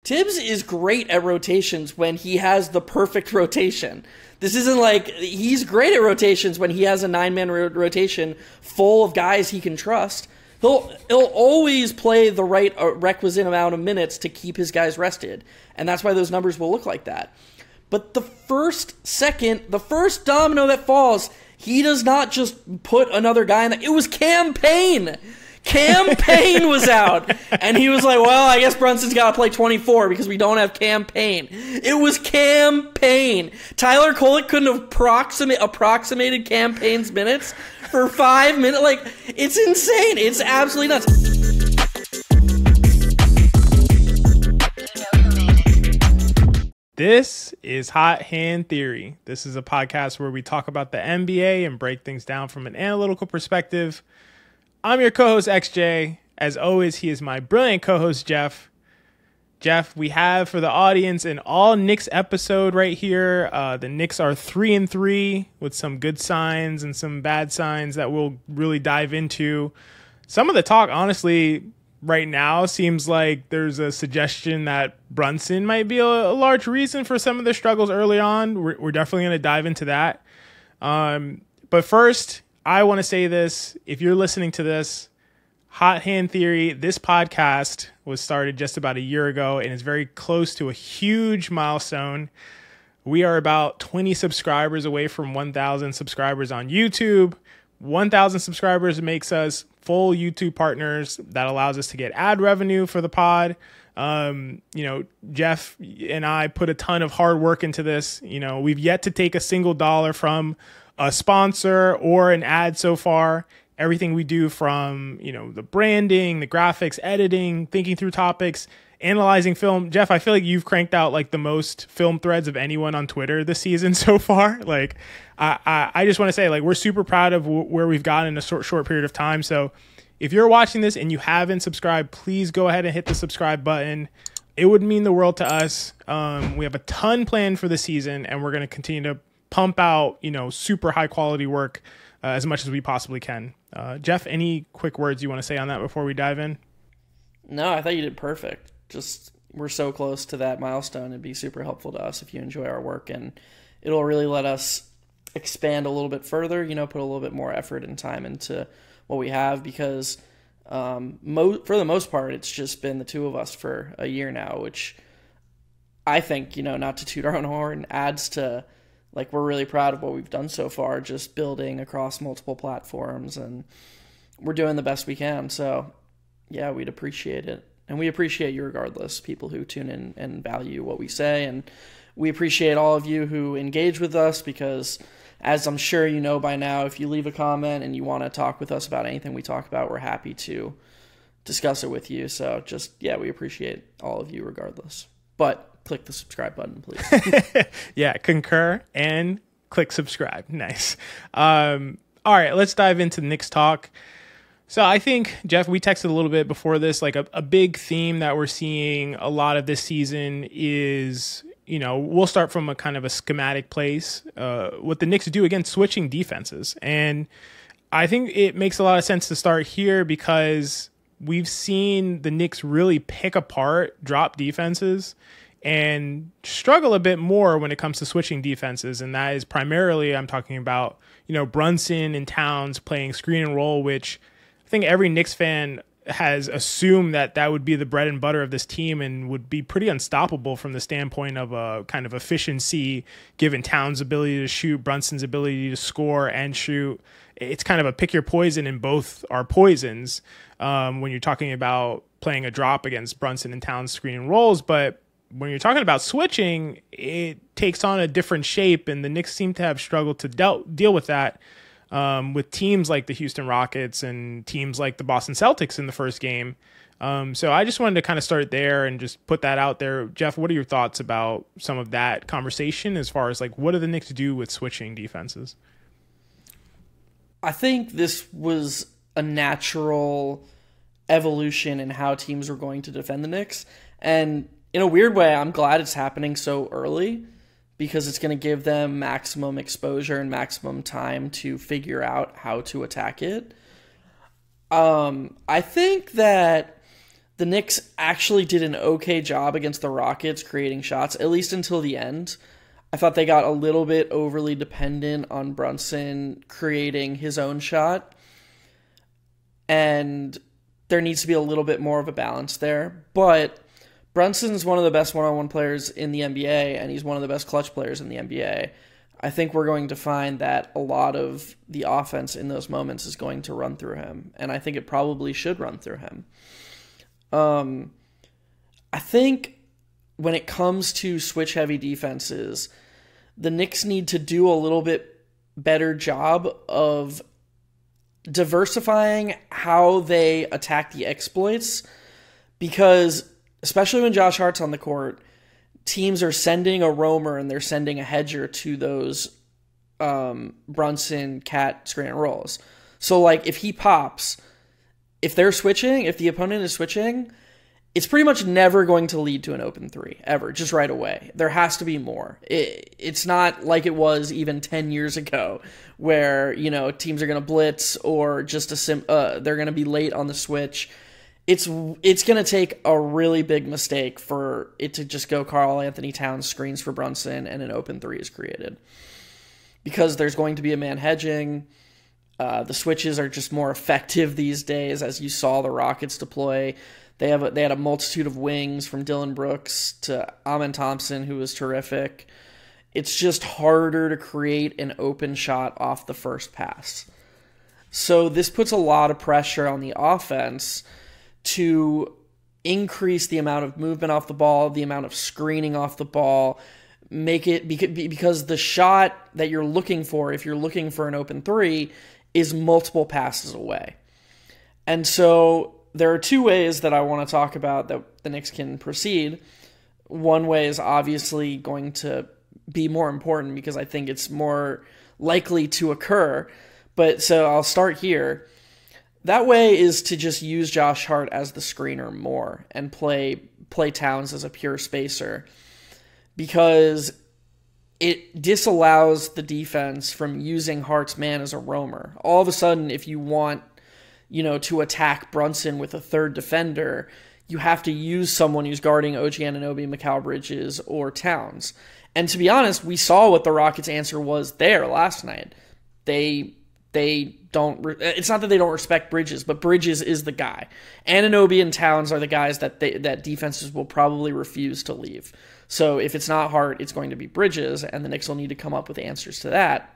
Tibbs is great at rotations when he has the perfect rotation. This isn't like he's great at rotations when he has a 9-man rotation full of guys he can trust. He'll always play the right requisite amount of minutes to keep his guys rested, and that's why those numbers will look like that. But the first domino that falls, he does not just put another guy in. It was Cam Payne. Cam Payne was out, and he was like, well, I guess Brunson's got to play 24 because we don't have Cam Payne. It was Cam Payne. Tyler Kolek couldn't have approximated Cam Payne's minutes for 5 minutes. Like, it's insane. It's absolutely nuts. This is Hot Hand Theory. This is a podcast where we talk about the NBA and break things down from an analytical perspective. I'm your co-host, XJ. As always, he is my brilliant co-host, Jeff. Jeff, we have for the audience an all Knicks episode right here. The Knicks are 3-3 with some good signs and some bad signs that we'll really dive into. Some of the talk, honestly, right now seems like there's a suggestion that Brunson might be a large reason for some of the struggles early on. We're definitely going to dive into that. But first, I want to say this. If you're listening to this, Hot Hand Theory, this podcast was started just about a year ago and is very close to a huge milestone. We are about 20 subscribers away from 1,000 subscribers on YouTube. 1,000 subscribers makes us full YouTube partners. That allows us to get ad revenue for the pod. Jeff and I put a ton of hard work into this. We've yet to take a single dollar from a sponsor or an ad so far. Everything we do from, the branding, the graphics, editing, thinking through topics, analyzing film. Jeff, I feel like you've cranked out like the most film threads of anyone on Twitter this season so far. Like, I just want to say, like, we're super proud of where we've gotten in a short period of time. So if you're watching this and you haven't subscribed, please go ahead and hit the subscribe button. It would mean the world to us. We have a ton planned for the season, and we're going to continue to pump out, super high quality work as much as we possibly can. Jeff, any quick words you want to say on that before we dive in? No, I thought you did perfect. Just, we're so close to that milestone. It'd be super helpful to us if you enjoy our work, and it'll really let us expand a little bit further, put a little bit more effort and time into what we have, because for the most part, it's just been the two of us for a year now, which I think, not to toot our own horn, adds to, like, we're really proud of what we've done so far, just building across multiple platforms, and we're doing the best we can. So yeah, we'd appreciate it. And we appreciate you regardless, people who tune in and value what we say. And we appreciate all of you who engage with us, because as I'm sure you know by now, if you leave a comment and you want to talk with us about anything we talk about, we're happy to discuss it with you. So just, yeah, we appreciate all of you regardless. But click the subscribe button, please. Yeah, concur and click subscribe. Nice. All right, let's dive into Knicks talk. So I think, Jeff, we texted a little bit before this, like a big theme that we're seeing a lot of this season is, we'll start from a kind of a schematic place. What the Knicks do, again, switching defenses. And I think it makes a lot of sense to start here because we've seen the Knicks really pick apart drop defenses and struggle a bit more when it comes to switching defenses. And that is primarily, I'm talking about, Brunson and Towns playing screen and roll, which I think every Knicks fan has assumed that would be the bread and butter of this team and would be pretty unstoppable from the standpoint of a kind of efficiency, given Towns' ability to shoot, Brunson's ability to score and shoot. It's kind of a pick your poison, and both are poisons when you're talking about playing a drop against Brunson and Towns screen and rolls. But when you're talking about switching, it takes on a different shape, and the Knicks seem to have struggled to deal with that. With teams like the Houston Rockets and teams like the Boston Celtics in the first game. So I just wanted to kind of start there and just put that out there. Jeff, what are your thoughts about some of that conversation as far as, like, what do the Knicks do with switching defenses? I think this was a natural evolution in how teams were going to defend the Knicks. And in a weird way, I'm glad it's happening so early, because it's going to give them maximum exposure and maximum time to figure out how to attack it. I think that the Knicks actually did an okay job against the Rockets creating shots, at least until the end. I thought they got a little bit overly dependent on Brunson creating his own shot. And there needs to be a little bit more of a balance there. But Brunson's one of the best one-on-one players in the NBA, and he's one of the best clutch players in the NBA. I think we're going to find that a lot of the offense in those moments is going to run through him, and I think it probably should run through him. I think when it comes to switch-heavy defenses, the Knicks need to do a little bit better job of diversifying how they attack the exploits, because especially when Josh Hart's on the court, teams are sending a roamer and they're sending a hedger to those Brunson, Cat, screen and rolls. So, like, if he pops, if they're switching, if the opponent is switching, it's pretty much never going to lead to an open three, ever, just right away. There has to be more. It's not like it was even 10 years ago where, you know, teams are going to blitz or just they're going to be late on the switch. It's going to take a really big mistake for it to just go Karl Anthony Towns screens for Brunson and an open three is created. Because there's going to be a man hedging. The switches are just more effective these days, as you saw the Rockets deploy. They had a multitude of wings from Dillon Brooks to Amen Thompson, who was terrific. It's just harder to create an open shot off the first pass. So this puts a lot of pressure on the offense to increase the amount of movement off the ball, the amount of screening off the ball, make it because the shot that you're looking for, if you're looking for an open three, is multiple passes away. And so there are two ways that I want to talk about that the Knicks can proceed. One way is obviously going to be more important because I think it's more likely to occur. But so I'll start here. That way is to just use Josh Hart as the screener more and play Towns as a pure spacer, because it disallows the defense from using Hart's man as a roamer. All of a sudden, if you want, you know, to attack Brunson with a third defender, you have to use someone who's guarding OG Anunoby, Mikal Bridges, or Towns. And to be honest, we saw what the Rockets' answer was there last night. They don't. It's not that they don't respect Bridges, but Bridges is the guy. Anunoby and Towns are the guys that defenses will probably refuse to leave. So if it's not Hart, it's going to be Bridges, and the Knicks will need to come up with answers to that.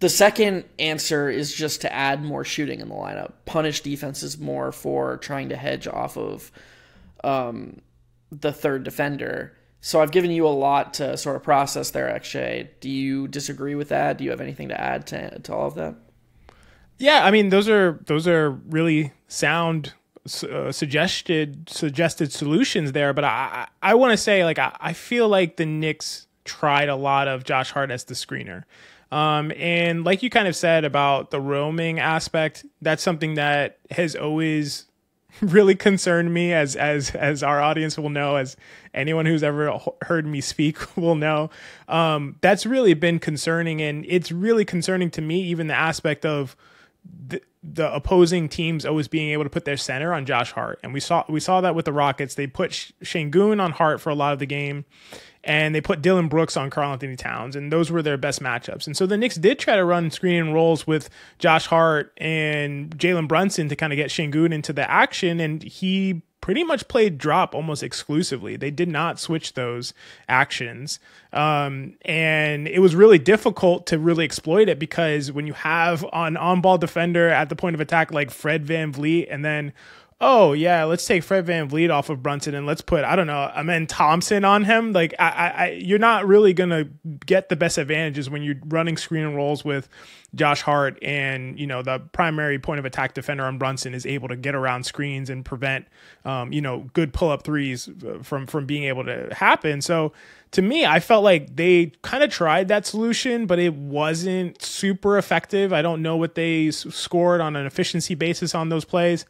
The second answer is just to add more shooting in the lineup, punish defenses more for trying to hedge off of the third defender. So I've given you a lot to sort of process there, XJ. Do you disagree with that? Do you have anything to add to all of that? Yeah, I mean, those are really sound suggested solutions there. But I want to say, like, I feel like the Knicks tried a lot of Josh Hart as the screener. And like you kind of said about the roaming aspect, that's something that has always really concerned me, as our audience will know, as anyone who's ever heard me speak will know. That's really been concerning, and it's really concerning to me, even the aspect of the opposing teams always being able to put their center on Josh Hart. And we saw that with the Rockets. They put Şengün on Hart for a lot of the game, and they put Dillon Brooks on Karl Anthony Towns, and those were their best matchups. And so the Knicks did try to run screen and rolls with Josh Hart and Jalen Brunson to kind of get Şengün into the action, and he pretty much played drop almost exclusively. They did not switch those actions. And it was really difficult to really exploit it, because when you have an on-ball defender at the point of attack like Fred VanVleet, and then, oh yeah, let's take Fred VanVleet off of Brunson and let's put, I don't know, Amen Thompson on him. Like, you're not really going to get the best advantages when you're running screen and rolls with Josh Hart, and, you know, the primary point of attack defender on Brunson is able to get around screens and prevent, good pull-up threes from being able to happen. So to me, I felt like they kind of tried that solution, but it wasn't super effective. I don't know what they scored on an efficiency basis on those plays.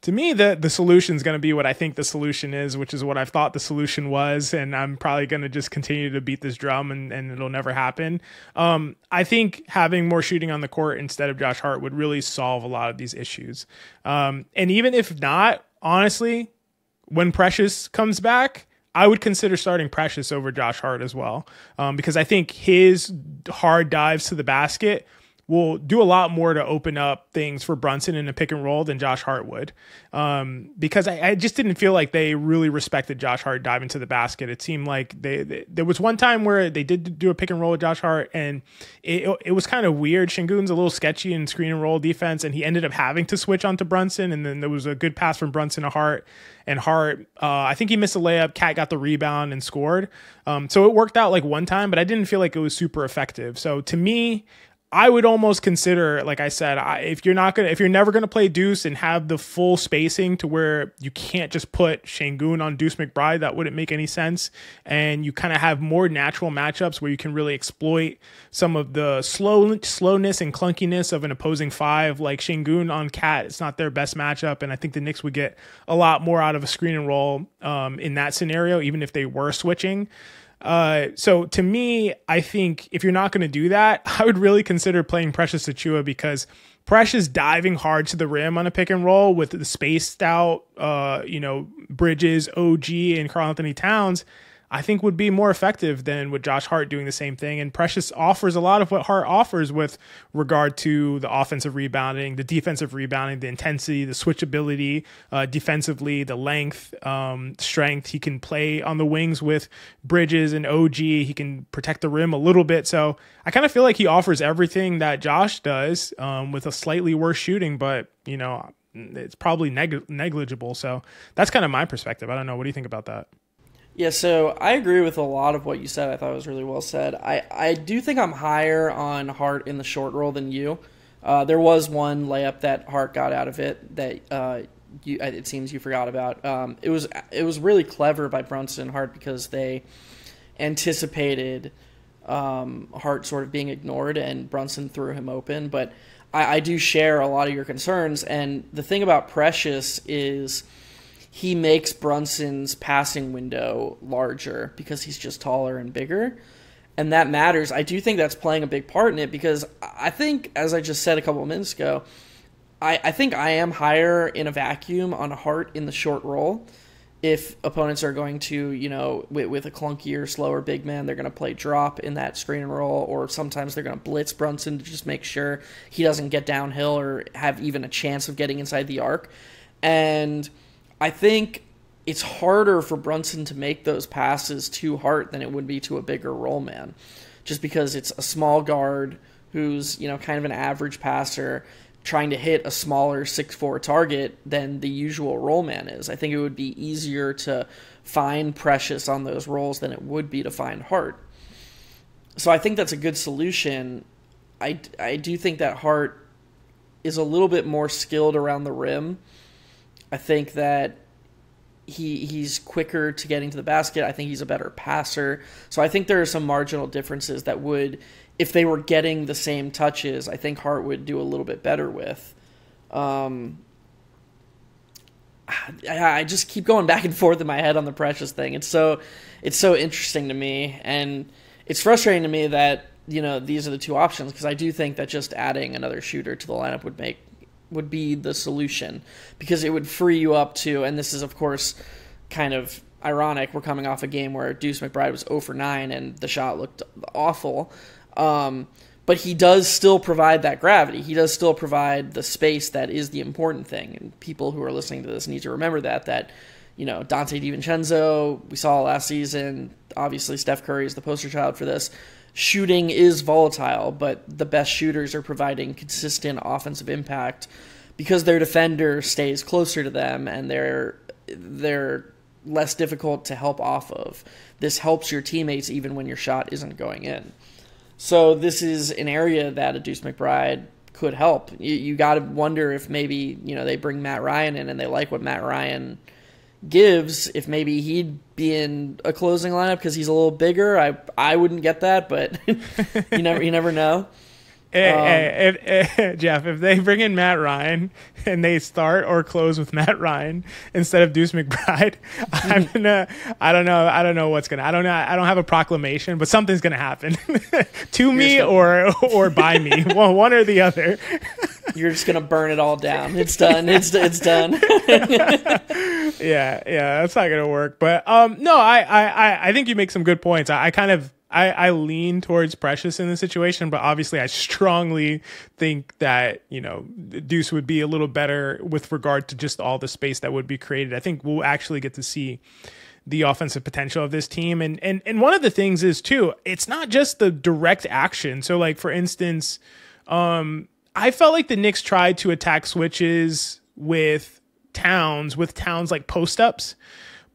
To me, the solution is going to be what I think the solution is, which is what I've thought the solution was, and I'm probably going to just continue to beat this drum, and it'll never happen. I think having more shooting on the court instead of Josh Hart would really solve a lot of these issues. And even if not, honestly, when Precious comes back, I would consider starting Precious over Josh Hart as well, because I think his hard dives to the basket will do a lot more to open up things for Brunson in a pick and roll than Josh Hart would. Because I just didn't feel like they really respected Josh Hart diving to the basket. It seemed like there was one time where they did do a pick and roll with Josh Hart, and it was kind of weird. Şengün's a little sketchy in screen and roll defense, and he ended up having to switch onto Brunson, and then there was a good pass from Brunson to Hart, and Hart, I think he missed a layup. Cat got the rebound and scored. So it worked out like one time, but I didn't feel like it was super effective. So to me, I would almost consider, like I said, if you're never gonna play Deuce and have the full spacing to where you can't just put Şengün on Deuce McBride, that wouldn't make any sense. And you kind of have more natural matchups where you can really exploit some of the slowness and clunkiness of an opposing five, like Şengün on Cat. It's not their best matchup, and I think the Knicks would get a lot more out of a screen and roll in that scenario, even if they were switching. So to me, I think if you're not going to do that, I would really consider playing Precious Achiuwa, because Precious diving hard to the rim on a pick and roll with the spaced out, Bridges, OG, and Karl-Anthony Towns, I think would be more effective than with Josh Hart doing the same thing. And Precious offers a lot of what Hart offers with regard to the offensive rebounding, the defensive rebounding, the intensity, the switchability, defensively, the length, strength. He can play on the wings with Bridges and OG. He can protect the rim a little bit. So I kind of feel like he offers everything that Josh does, with a slightly worse shooting, but it's probably negligible. So that's kind of my perspective. I don't know. What do you think about that? Yeah, so I agree with a lot of what you said. I thought it was really well said. I do think I'm higher on Hart in the short roll than you. There was one layup that Hart got out of it that it seems you forgot about. It was really clever by Brunson and Hart, because they anticipated Hart sort of being ignored, and Brunson threw him open. But I do share a lot of your concerns, and the thing about Precious is he makes Brunson's passing window larger because he's just taller and bigger, and that matters. I do think that's playing a big part in it, because I think, as I just said a couple of minutes ago, I think I am higher in a vacuum on Hart in the short roll. If opponents are going to, with a clunkier, slower big man, they're going to play drop in that screen and roll, or sometimes they're going to blitz Brunson to just make sure he doesn't get downhill or have even a chance of getting inside the arc. And I think it's harder for Brunson to make those passes to Hart than it would be to a bigger roll man, just because it's a small guard who's, kind of an average passer trying to hit a smaller 6'4" target than the usual roll man is. I think it would be easier to find Precious on those rolls than it would be to find Hart. So I think that's a good solution. I do think that Hart is a little bit more skilled around the rim. I think that he's quicker to getting to the basket. I think he's a better passer. So I think there are some marginal differences that would, if they were getting the same touches, I think Hart would do a little bit better with. I just keep going back and forth in my head on the Precious thing. It's so interesting to me, and it's frustrating to me that these are the two options, because I do think that just adding another shooter to the lineup would be the solution, because it would free you up to, and this is of course kind of ironic, we're coming off a game where Deuce McBride was 0 for 9 and the shot looked awful, but he does still provide that gravity. He does still provide the space that is the important thing, and people who are listening to this need to remember that Dante DiVincenzo, we saw last season, obviously Steph Curry is the poster child for this. Shooting is volatile, but the best shooters are providing consistent offensive impact because their defender stays closer to them, and they're less difficult to help off of. This helps your teammates even when your shot isn't going in. So this is an area that a Deuce McBride could help. You got to wonder if maybe they bring Matt Ryan in and they like what Matt Ryan gives, if maybe he'd be in a closing lineup because he's a little bigger. I wouldn't get that, but you never know. Jeff, if they bring in Matt Ryan and they start or close with Matt Ryan instead of Deuce McBride, I don't know what's gonna. I don't have a proclamation, but something's gonna happen to me or by me, one or the other. You're just gonna burn it all down. It's done. It's done. Yeah, that's not gonna work. But no, I think you make some good points. I lean towards Precious in this situation, but obviously I strongly think that, Deuce would be a little better with regard to just all the space that would be created. I think we'll actually get to see the offensive potential of this team. And one of the things is too, it's not just the direct action. So like, for instance, I felt like the Knicks tried to attack switches with Towns like post-ups.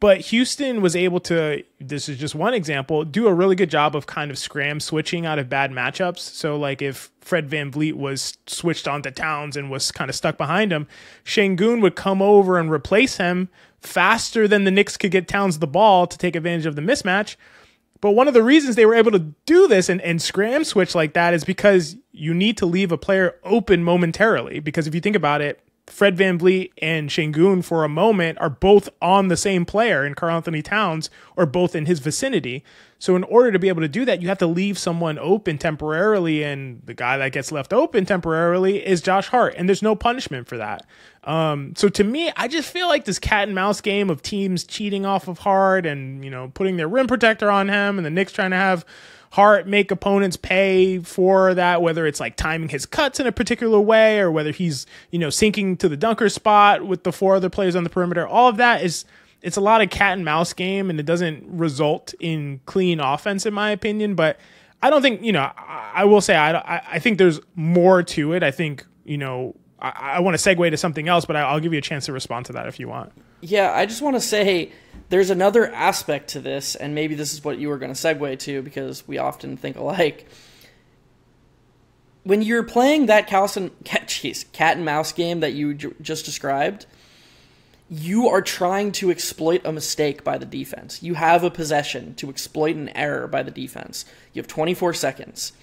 But Houston was able to, this is just one example, do a really good job of kind of scram switching out of bad matchups. So like if Fred VanVleet was switched onto Towns and was kind of stuck behind him, Şengün would come over and replace him faster than the Knicks could get Towns the ball to take advantage of the mismatch. But one of the reasons they were able to do this and scram switch like that is because you need to leave a player open momentarily. Because if you think about it, Fred VanVleet and Şengün for a moment are both on the same player, and Karl-Anthony Towns are both in his vicinity. So in order to be able to do that, you have to leave someone open temporarily, and the guy that gets left open temporarily is Josh Hart, and there's no punishment for that. So to me, I just feel like this cat and mouse game of teams cheating off of Hart and, putting their rim protector on him, and the Knicks trying to have Hart make opponents pay for that, whether it's like timing his cuts in a particular way or whether he's, sinking to the dunker spot with the four other players on the perimeter. All of that it's a lot of cat and mouse game, and it doesn't result in clean offense, in my opinion. But I don't think, I will say, I think there's more to it. I think, I want to segue to something else, but I'll give you a chance to respond to that if you want. Yeah, I just want to say there's another aspect to this, and maybe this is what you were going to segue to because we often think alike. When you're playing that cat and mouse game that you just described, you are trying to exploit a mistake by the defense. You have a possession to exploit an error by the defense. You have 24 seconds.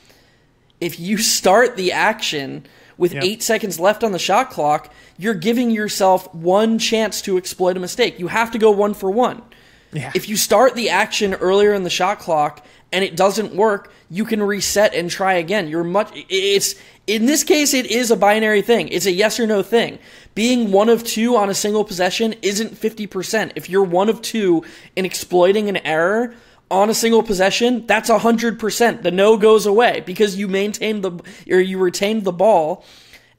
If you start the action with 8 seconds left on the shot clock, you're giving yourself one chance to exploit a mistake. You have to go 1 for 1. Yeah. If you start the action earlier in the shot clock and it doesn't work, you can reset and try again. In this case, it is a binary thing. It's a yes or no thing. Being 1 of 2 on a single possession isn't 50%. If you're 1 of 2 in exploiting an error on a single possession, that's 100%. The no goes away because you you retained the ball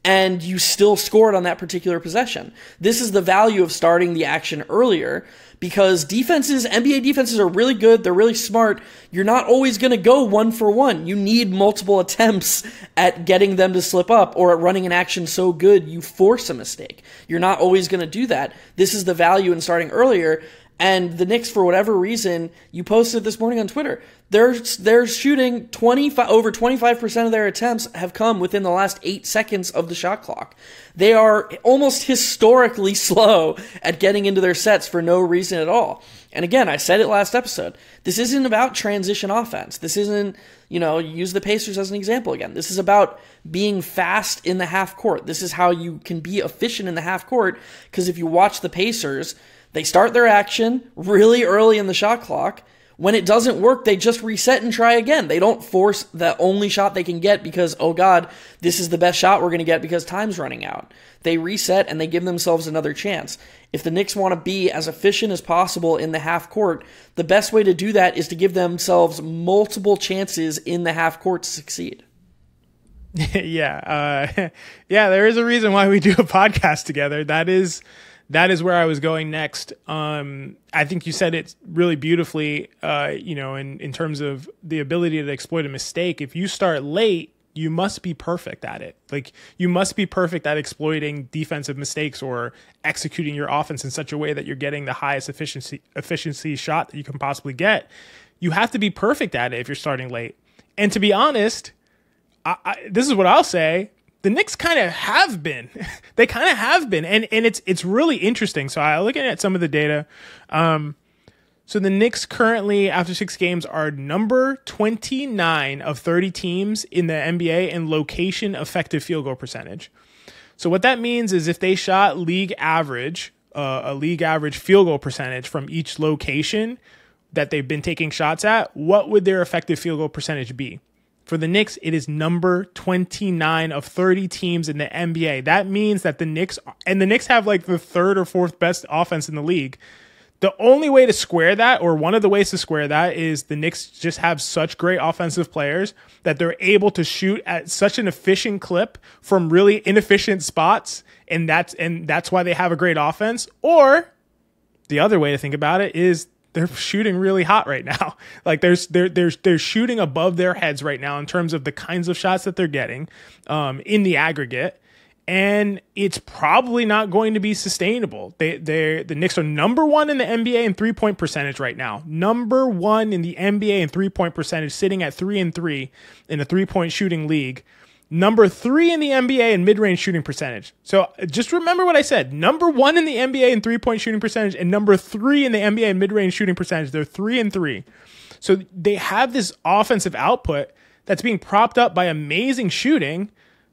and you still scored on that particular possession. This is the value of starting the action earlier because NBA defenses are really good. They're really smart. You're not always going to go 1 for 1. You need multiple attempts at getting them to slip up or at running an action so good you force a mistake. You're not always going to do that. This is the value in starting earlier. And the Knicks, for whatever reason, you posted this morning on Twitter, they're shooting over 25% of their attempts have come within the last 8 seconds of the shot clock. They are almost historically slow at getting into their sets for no reason at all. And again, I said it last episode, this isn't about transition offense. This isn't, use the Pacers as an example again. This is about being fast in the half court. This is how you can be efficient in the half court, because if you watch the Pacers, they start their action really early in the shot clock. When it doesn't work, they just reset and try again. They don't force the only shot they can get because, oh God, this is the best shot we're going to get because time's running out. They reset and they give themselves another chance. If the Knicks want to be as efficient as possible in the half court, the best way to do that is to give themselves multiple chances in the half court to succeed. Yeah, there is a reason why we do a podcast together. That is where I was going next. I think you said it really beautifully, in terms of the ability to exploit a mistake. If you start late, you must be perfect at it. Like, you must be perfect at exploiting defensive mistakes or executing your offense in such a way that you're getting the highest efficiency shot that you can possibly get. You have to be perfect at it if you're starting late. And to be honest, this is what I'll say. The Knicks kind of have been. They kind of have been. And it's really interesting. So I looking at some of the data. So the Knicks currently, after 6 games, are number 29 of 30 teams in the NBA in location effective field goal percentage. So what that means is if they shot a league average field goal percentage from each location that they've been taking shots at, what would their effective field goal percentage be? For the Knicks, it is number 29 of 30 teams in the NBA. That means that the Knicks have like the 3rd or 4th best offense in the league. The only way to square that, or one of the ways to square that, is the Knicks just have such great offensive players that they're able to shoot at such an efficient clip from really inefficient spots, and that's why they have a great offense. Or the other way to think about it is they're shooting really hot right now. Like they're shooting above their heads right now in terms of the kinds of shots that they're getting in the aggregate. And it's probably not going to be sustainable. The Knicks are number 1 in the NBA in 3-point percentage right now. Number 1 in the NBA in 3-point percentage, sitting at 3-3 in a 3-point shooting league. Number 3 in the NBA in mid-range shooting percentage. So just remember what I said. Number 1 in the NBA in 3-point shooting percentage and number 3 in the NBA in mid-range shooting percentage. They're 3-3. So they have this offensive output that's being propped up by amazing shooting,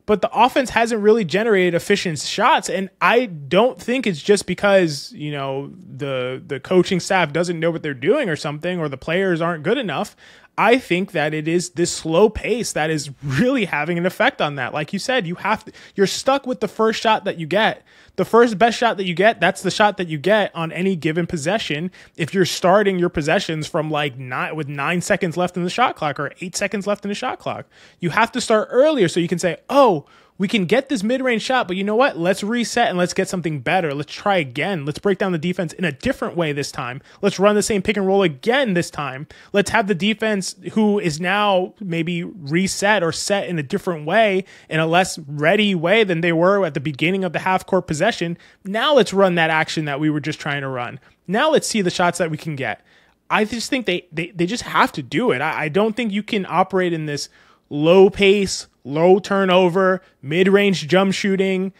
but the offense hasn't really generated efficient shots. And I don't think it's just because, the coaching staff doesn't know what they're doing or something, or the players aren't good enough. I think that it is this slow pace that is really having an effect on that. Like you said, you're stuck with the first shot that you get. The first best shot that you get, that's the shot that you get on any given possession. If you're starting your possessions from with 9 seconds left in the shot clock or 8 seconds left in the shot clock, you have to start earlier so you can say, oh, we can get this mid-range shot, but you know what? Let's reset and let's get something better. Let's try again. Let's break down the defense in a different way this time. Let's run the same pick and roll again this time. Let's have the defense, who is now maybe reset or set in a different way, in a less ready way than they were at the beginning of the half-court possession. Now let's run that action that we were just trying to run. Now let's see the shots that we can get. I just think they just have to do it. I don't think you can operate in this low pace, low turnover, mid-range jump shooting,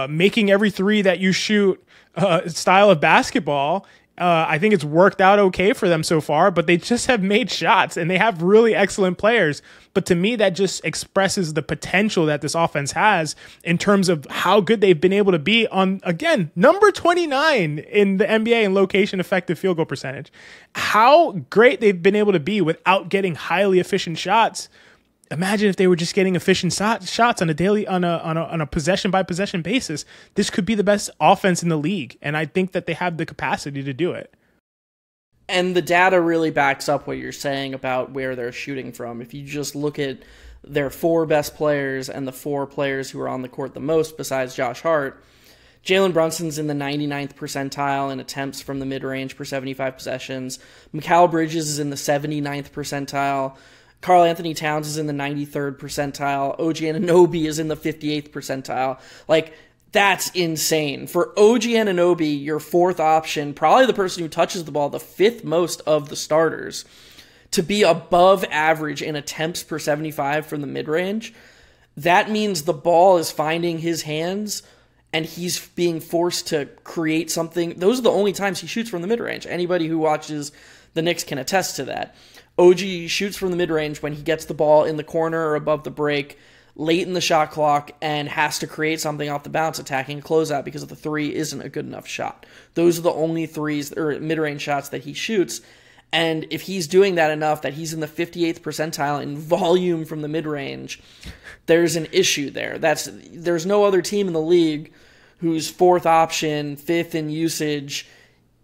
making every three that you shoot style of basketball. I think it's worked out okay for them so far, but they just have made shots and they have really excellent players. But to me, that just expresses the potential that this offense has in terms of how good they've been able to be on, again, number 29 in the NBA in location effective field goal percentage. How great they've been able to be without getting highly efficient shots. Imagine if they were just getting efficient shots on a possession by possession basis. This could be the best offense in the league, and I think that they have the capacity to do it. And the data really backs up what you're saying about where they're shooting from. If you just look at their 4 best players and the 4 players who are on the court the most besides Josh Hart, Jalen Brunson's in the 99th percentile in attempts from the mid-range per 75 possessions. Mikal Bridges is in the 79th percentile. Karl Anthony Towns is in the 93rd percentile. OG Anunoby is in the 58th percentile. Like, that's insane. For OG Anunoby, your 4th option, probably the person who touches the ball the 5th most of the starters, to be above average in attempts per 75 from the mid-range, that means the ball is finding his hands and he's being forced to create something. Those are the only times he shoots from the mid-range. Anybody who watches the Knicks can attest to that. OG shoots from the mid-range when he gets the ball in the corner or above the break late in the shot clock and has to create something off the bounce attacking a closeout because the 3 isn't a good enough shot. Those are the only threes or mid-range shots that he shoots. And if he's doing that enough that he's in the 58th percentile in volume from the mid-range, there's an issue there. There's no other team in the league whose 4th option, 5th in usage,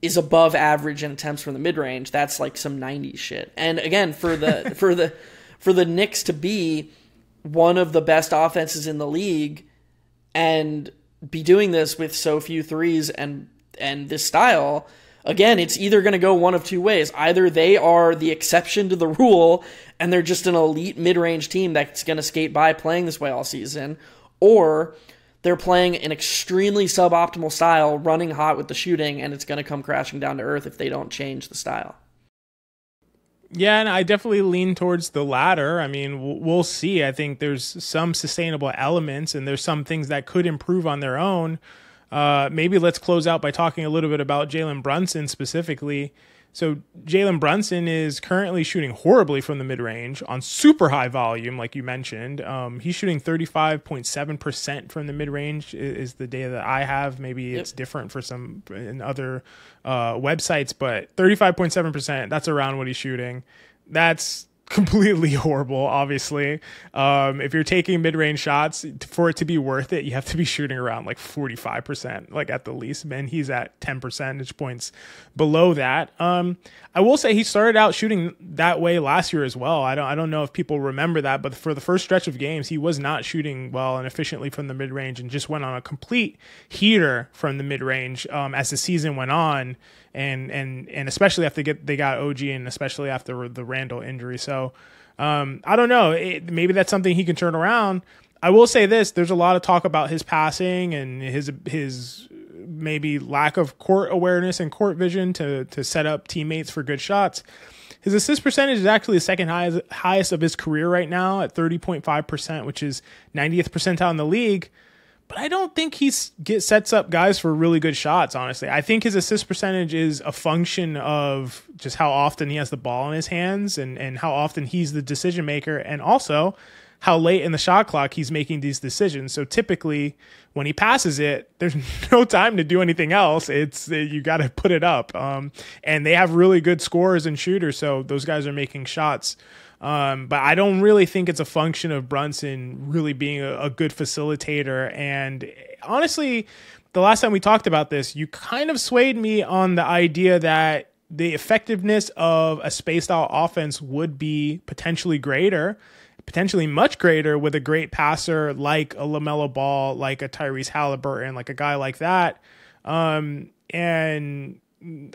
is above average in attempts from the mid-range. That's like some 90s shit. And again, for the Knicks to be one of the best offenses in the league and be doing this with so few threes and this style, again, it's either going to go one of two ways. Either they are the exception to the rule and they're just an elite mid-range team that's going to skate by playing this way all season, or they're playing an extremely suboptimal style, running hot with the shooting, and it's going to come crashing down to earth if they don't change the style. Yeah, and I definitely lean towards the latter. I mean, we'll see. I think there's some sustainable elements, and there's some things that could improve on their own. Maybe let's close out by talking a little bit about Jalen Brunson specifically. So Jalen Brunson is currently shooting horribly from the mid-range on super high volume, like you mentioned. He's shooting 35.7% from the mid-range is the data that I have. Maybe it's different for some in other websites, but 35.7%, that's around what he's shooting. That's completely horrible, obviously. If you're taking mid-range shots, for it to be worth it, you have to be shooting around like 45%, like at the least. Man, he's at 10 percentage points below that. I will say he started out shooting that way last year as well. I don't know if people remember that, but for the first stretch of games, he was not shooting well and efficiently from the mid-range and just went on a complete heater from the mid-range as the season went on. And especially after they got OG and especially after the Randall injury. So I don't know. Maybe that's something he can turn around. I will say this. There's a lot of talk about his passing and his maybe lack of court awareness and court vision to set up teammates for good shots. His assist percentage is actually the second highest of his career right now at 30.5%, which is 90th percentile in the league. But I don't think he sets up guys for really good shots, honestly. I think his assist percentage is a function of just how often he has the ball in his hands and how often he's the decision maker, and also how late in the shot clock he's making these decisions. So typically when he passes it, there's no time to do anything else. It's you got to put it up. And they have really good scorers and shooters, so those guys are making shots. But I don't really think it's a function of Brunson really being a good facilitator. And honestly, the last time we talked about this, you kind of swayed me on the idea that the effectiveness of a spaced out offense would be potentially much greater with a great passer like a LaMelo Ball, like a Tyrese Halliburton, like a guy like that. And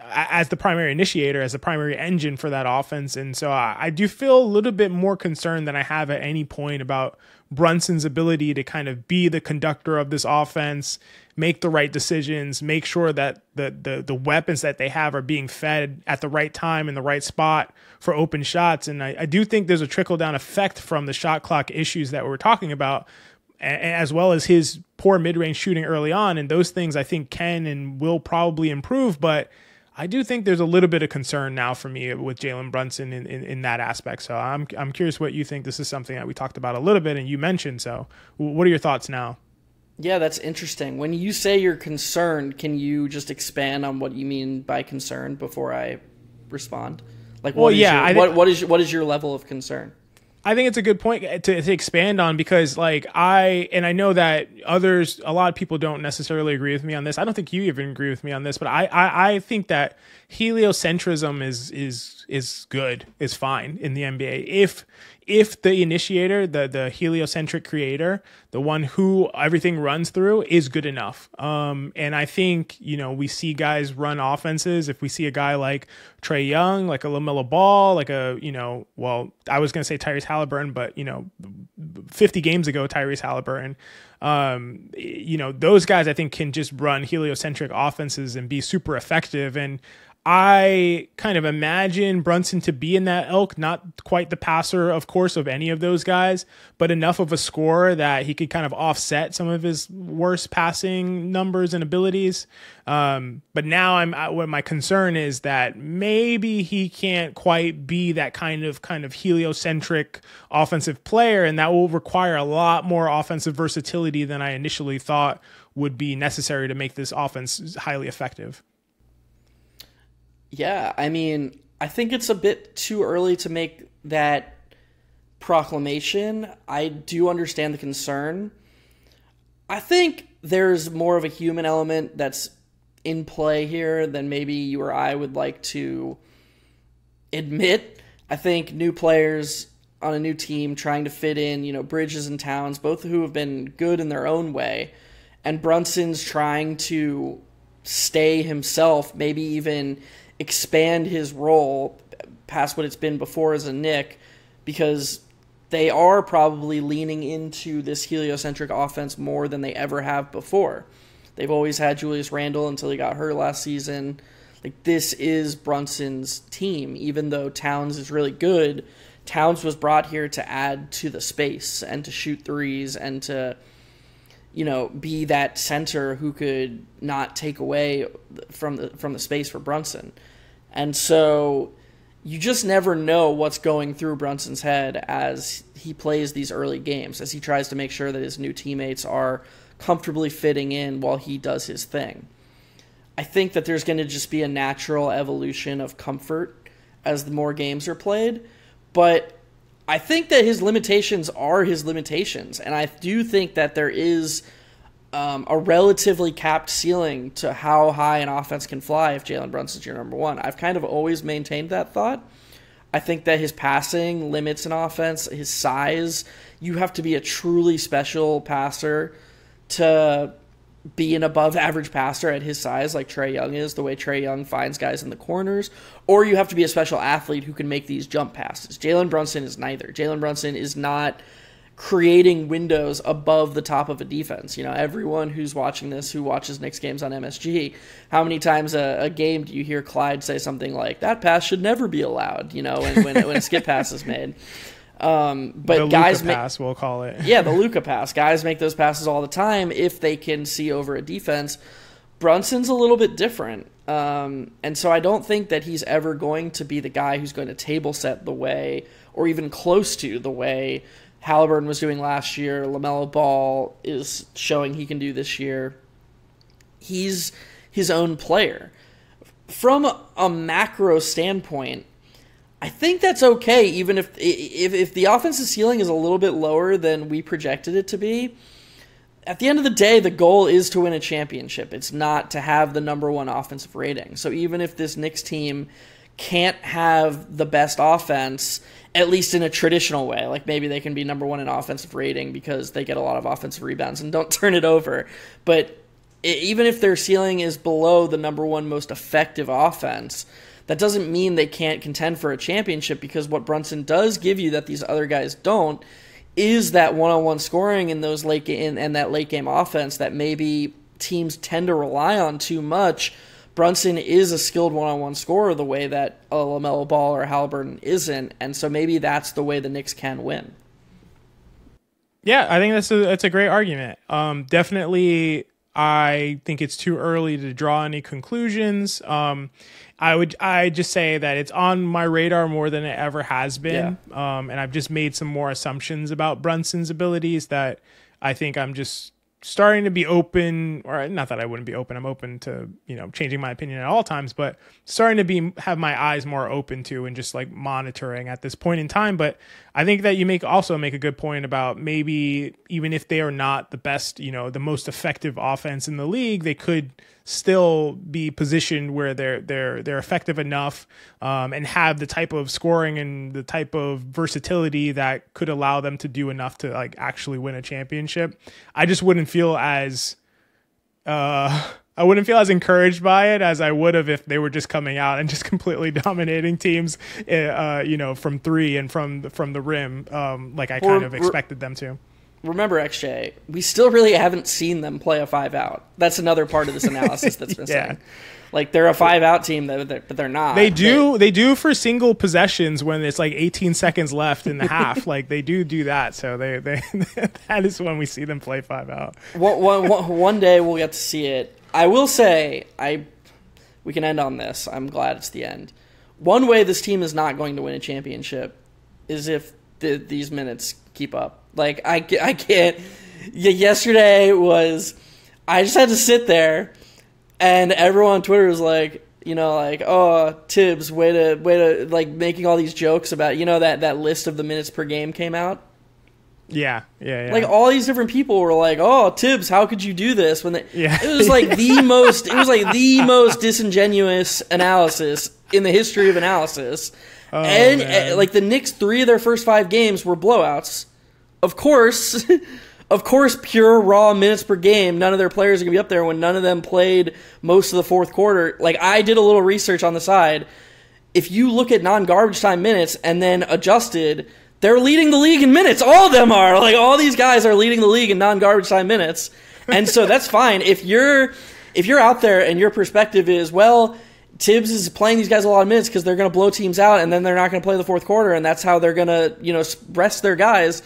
as the primary initiator, as the primary engine for that offense. And so I do feel a little bit more concerned than I have at any point about Brunson's ability to kind of be the conductor of this offense, make the right decisions, make sure that the weapons that they have are being fed at the right time in the right spot for open shots. And I do think there's a trickle-down effect from the shot clock issues that we're talking about, as well as his poor mid-range shooting early on. And those things I think can and will probably improve. But I do think there's a little bit of concern now for me with Jalen Brunson in that aspect. So I'm curious what you think. This is something that we talked about a little bit and you mentioned. So what are your thoughts now? Yeah, that's interesting. When you say you're concerned, can you just expand on what you mean by concerned before I respond? Like, what is your level of concern? I think it's a good point to expand on, because I know that a lot of people don't necessarily agree with me on this. I don't think you even agree with me on this, but I think that heliocentrism is good, is fine in the NBA. If the initiator, the heliocentric creator, the one who everything runs through, is good enough. And I think, we see guys run offenses. If we see a guy like Trae Young, like a LaMelo Ball, like I was going to say Tyrese Halliburton, but 50 games ago, Tyrese Halliburton, those guys I think can just run heliocentric offenses and be super effective. And I kind of imagine Brunson to be in that ilk, not quite the passer, of course, of any of those guys, but enough of a scorer that he could kind of offset some of his worst passing numbers and abilities. But now what my concern is that maybe he can't quite be that kind of heliocentric offensive player, and that will require a lot more offensive versatility than I initially thought would be necessary to make this offense highly effective. Yeah, I mean, I think it's a bit too early to make that proclamation. I do understand the concern. I think there's more of a human element that's in play here than maybe you or I would like to admit. I think new players on a new team trying to fit in, Bridges and Towns, both who have been good in their own way, and Brunson's trying to stay himself, maybe even expand his role past what it's been before as a Knick, because they are probably leaning into this heliocentric offense more than they ever have before. They've always had Julius Randle until he got hurt last season. This is Brunson's team. Even though Towns is really good, Towns was brought here to add to the space and to shoot threes and to be that center who could not take away from the space for Brunson. And so you just never know what's going through Brunson's head as he plays these early games, as he tries to make sure that his new teammates are comfortably fitting in while he does his thing. I think that there's going to just be a natural evolution of comfort as the more games are played, but I think that his limitations are his limitations, and I do think that there is a relatively capped ceiling to how high an offense can fly if Jalen Brunson's your number one. I've kind of always maintained that thought. I think that his passing limits an offense, his size. You have to be a truly special passer to be an above-average passer at his size like Trae Young is, the way Trae Young finds guys in the corners, or you have to be a special athlete who can make these jump passes. Jalen Brunson is neither. Jalen Brunson is not creating windows above the top of a defense. You know, everyone who's watching this, who watches Knicks games on MSG, how many times a game do you hear Clyde say something like, that pass should never be allowed, you know, when a skip pass is made. But the guys Luka pass, we'll call it. Yeah, the Luka pass. Guys make those passes all the time if they can see over a defense. Brunson's a little bit different. And so I don't think that he's ever going to be the guy who's going to table set the way, or even close to the way Halliburton was doing last year, LaMelo Ball is showing he can do this year. He's his own player. From a macro standpoint, I think that's okay, even if the offensive ceiling is a little bit lower than we projected it to be. At the end of the day, the goal is to win a championship. It's not to have the number one offensive rating. So even if this Knicks team can't have the best offense, at least in a traditional way, like maybe they can be number one in offensive rating because they get a lot of offensive rebounds and don't turn it over. But even if their ceiling is below the number one most effective offense, that doesn't mean they can't contend for a championship, because what Brunson does give you that these other guys don't is that one-on-one scoring in those late game and that late game offense that maybe teams tend to rely on too much. Brunson is a skilled one-on-one scorer the way that a LaMelo Ball or Halliburton isn't, and so maybe that's the way the Knicks can win. Yeah, I think that's a great argument. Definitely, I think it's too early to draw any conclusions. I just say that it's on my radar more than it ever has been, and I've just made some more assumptions about Brunson's abilities that I think I'm just starting to be open, or not that I wouldn't be open. I'm open to, changing my opinion at all times, but starting to have my eyes more open to and just like monitoring at this point in time. But I think that you also make a good point about maybe even if they are not the best, the most effective offense in the league, they could still be positioned where they're effective enough and have the type of scoring and the type of versatility that could allow them to do enough to like actually win a championship. I just wouldn't feel as encouraged by it as I would have if they were just coming out and just completely dominating teams, from three and from the rim, like I kind of expected them to. Remember, XJ, we still really haven't seen them play a 5-out. That's another part of this analysis that's missing. Yeah. Like, they're a 5-out team, but they're not. They do for single possessions when it's like 18 seconds left in the half. Like, they do that. So they that is when we see them play 5-out. One day we'll get to see it. I will say, we can end on this. I'm glad it's the end. One way this team is not going to win a championship is if these minutes keep up. Like, I can't. Yesterday I just had to sit there, and everyone on Twitter was like, oh, Tibbs, way to like making all these jokes about, that list of the minutes per game came out. Yeah. Like, all these different people were like, "Oh, Tibbs, how could you do this?" When it was like the most disingenuous analysis in the history of analysis. Oh, and like the Knicks, 3 of their first 5 games were blowouts. Of course, pure raw minutes per game. None of their players are gonna be up there when none of them played most of the fourth quarter. Like, I did a little research on the side. If you look at non-garbage time minutes and then adjusted, they're leading the league in minutes. All of them are. Like, all these guys are leading the league in non-garbage time minutes. And so that's fine. If you're out there and your perspective is, well, Tibbs is playing these guys a lot of minutes because they're going to blow teams out and then they're not going to play the fourth quarter and that's how they're going to, rest their guys.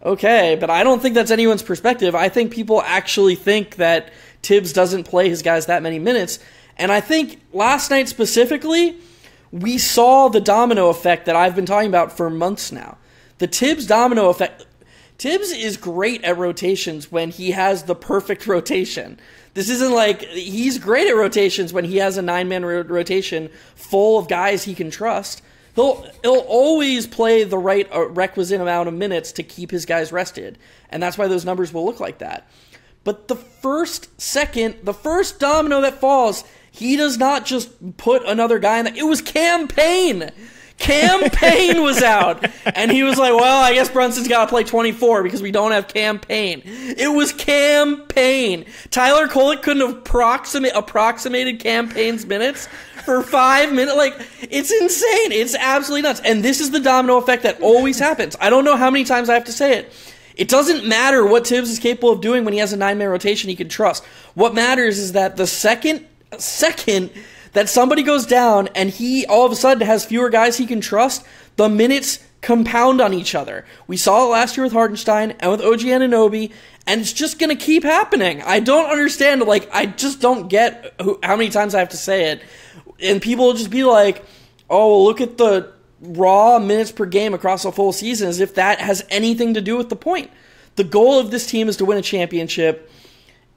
Okay, but I don't think that's anyone's perspective. I think people actually think that Tibbs doesn't play his guys that many minutes. And I think last night specifically, we saw the domino effect that I've been talking about for months now. The Tibbs domino effect. Tibbs is great at rotations when he has the perfect rotation. This isn't like he's great at rotations when he has a 9-man rotation full of guys he can trust. He'll always play the right requisite amount of minutes to keep his guys rested, and that's why those numbers will look like that. But the first domino that falls, he does not just put another guy in there. It was Cam Payne. Cam Payne was out, and he was like, well, I guess Brunson's got to play 24 because we don't have Cam Payne. It was Cam Payne. Tyler Kolek couldn't have approximated Cam Payne's minutes for 5 minutes. Like, it's insane. It's absolutely nuts. And this is the domino effect that always happens. I don't know how many times I have to say it. It doesn't matter what Tibbs is capable of doing when he has a 9-man rotation he can trust. What matters is that the second that somebody goes down and he all of a sudden has fewer guys he can trust, the minutes compound on each other. We saw it last year with Hartenstein and with OG Anunoby, and it's just going to keep happening. I don't understand. Like, I just don't get how many times I have to say it. And people will just be like, oh, well, look at the raw minutes per game across a full season, as if that has anything to do with the point. The goal of this team is to win a championship.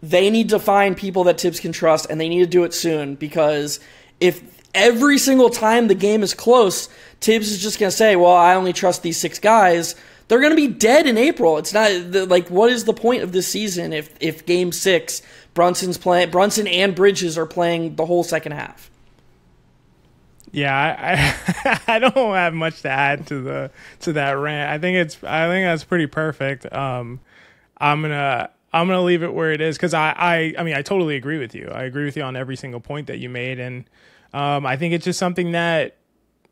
They need to find people that Tibbs can trust, and they need to do it soon, because if every single time the game is close, Tibbs is just going to say, well, I only trust these 6 guys, they're going to be dead in April. It's not like, what is the point of this season if game 6, Brunson and Bridges are playing the whole second half? Yeah, I don't have much to add to that rant. I think that's pretty perfect. I'm gonna leave it where it is, because I mean, I totally agree with you. I agree with you on every single point that you made, and I think it's just something that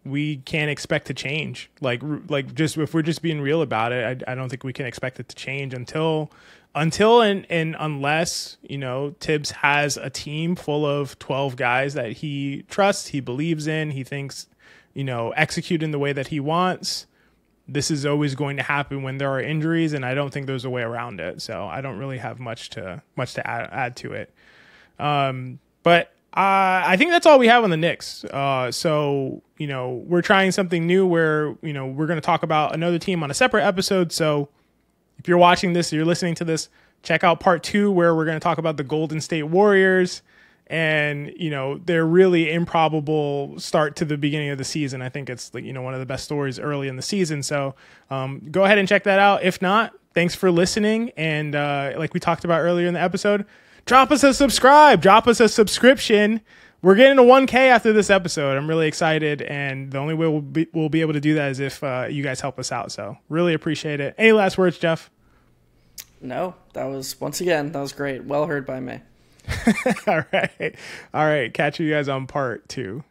we can't expect to change. Like just if we're just being real about it, I don't think we can expect it to change until and unless, you know, Tibbs has a team full of 12 guys that he trusts, he believes in, he thinks, you know, execute in the way that he wants. This is always going to happen when there are injuries, and I don't think there's a way around it. So I don't really have much to add to it. But I think that's all we have on the Knicks. So, you know, we're trying something new where, you know, we're going to talk about another team on a separate episode. So if you're watching this, you're listening to this, check out part 2, where we're going to talk about the Golden State Warriors and, you know, their really improbable start to the beginning of the season. I think it's, you know, one of the best stories early in the season. So go ahead and check that out. If not, thanks for listening. And like we talked about earlier in the episode, drop us a subscribe, drop us a subscription. We're getting to 1K after this episode. I'm really excited, and the only way we'll be able to do that is if you guys help us out. So really appreciate it. Any last words, Jeff? No, that was great. Well heard by me. All right. Catch you guys on part 2.